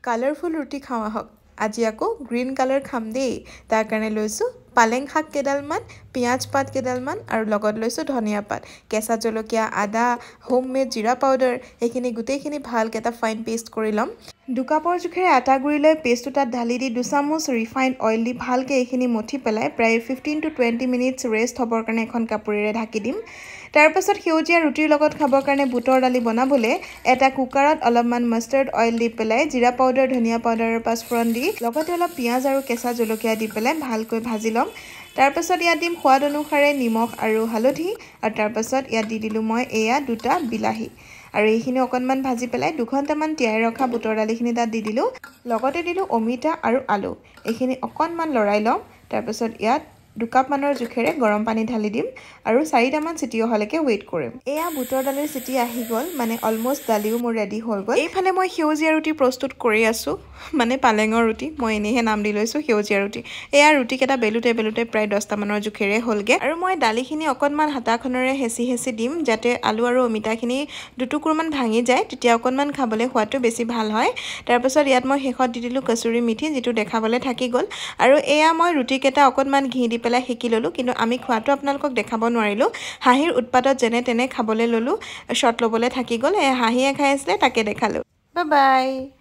colourful ৰুটি খাওঁ আহক আজি আকৌ গ্ৰীণ কালাৰ খাম দেই তাৰ কাৰণে লৈছোঁ পালেং শাক কেইডালমান পিঁয়াজ পাত কেইডালমান আৰু লগত লৈছোঁ ধনিয়া পাত কেঁচা জলকীয়া আদা হোমমেড জিৰা পাউডাৰ এইখিনি গোটেইখিনি ভালকৈ এটা ফাইন পেষ্ট কৰি ল'ম 2 কাপৰ জোখেৰে আটা গুৰি লৈ পেষ্টটো তাত ঢালি দি 2 চামুচ ৰিফাইণ্ড অইল দি ভালকৈ এইখিনি মঠি পেলাই প্ৰায় 15 to 20 মিনিটছ ৰেষ্ট হ'বৰ কাৰণে এখন কাপোৰেৰে ঢাকি দিম তাৰ পাছত সেউজীয়া ৰুটিৰ লগত খাবৰ কাৰণে বুটৰ দালি বনাবলৈ এটা কুকাৰত অলপমান মাষ্টাৰ্ড অইল দি পেলাই জিৰা পাউডাৰ ধনিয়া পাউডাৰৰ পাঁচফোৰণ দি লগতে অলপ পিঁয়াজ আৰু কেঁচা জলকীয়া দি পেলাই ভালকৈ ভাজি ল'ম তাৰ পাছত ইয়াত দিম সোৱাদ অনুসাৰে নিমখ আৰু হালধি আৰু তাৰ পাছত ইয়াত দি দিলোঁ মই এয়া 2টা বিলাহী আৰু এইখিনি অকণমান ভাজি পেলাই 2 ঘণ্টামান তিয়াই ৰখা বুটৰ দালিখিনি তাত দি দিলোঁ লগতে দিলোঁ অমিতা আৰু আলু এইখিনি অকণমান লৰাই ল'ম তাৰ পাছত ইয়াত 2 কাপ মানৰ জোখেৰে গৰম পানী ঢালি দিম আৰু 4টামান চিটি অহালৈকে ৱেইট কৰিম এয়া বুটৰ দালিৰ চিটি আহি গ'ল মানে অলমোষ্ট দালিও মোৰ ৰেডি হৈ গ'ল এইফালে মই সেউজীয়া ৰুটি প্ৰস্তুত কৰি আছোঁ মানে পালেঙৰ ৰুটি মই এনেহে নাম দি লৈছোঁ সেউজীয়া ৰুটি এয়া ৰুটিকেইটা বেলুতে প্ৰায় 10টা মানৰ জোখেৰে হ'লগে আৰু মই দালিখিনি অকণমান হাতাখনেৰে হেঁচি দিম যাতে আলু আৰু অমিতাখিনি দুটুকুৰমান ভাঙি যায় তেতিয়া অকণমান খাবলৈ সোৱাদটো বেছি ভাল হয় তাৰ পাছত ইয়াত মই শেষত দি দিলোঁ কচুৰি মিঠি যিটো দেখাবলৈ থাকি গ'ল আৰু এয়া মই ৰুটিকেইটা অকণমান ঘি দি পেলাই সেকি ল'লোঁ কিন্তু আমি খোৱাটো আপোনালোকক দেখাব নোৱাৰিলোঁ হাঁহিৰ উৎপাতত যেনে তেনে খাবলৈ ল'লোঁ শ্বট ল'বলৈ থাকি গ'ল এই হাঁহিয়ে খাই আছিলে তাকে দেখালোঁ বাই বাই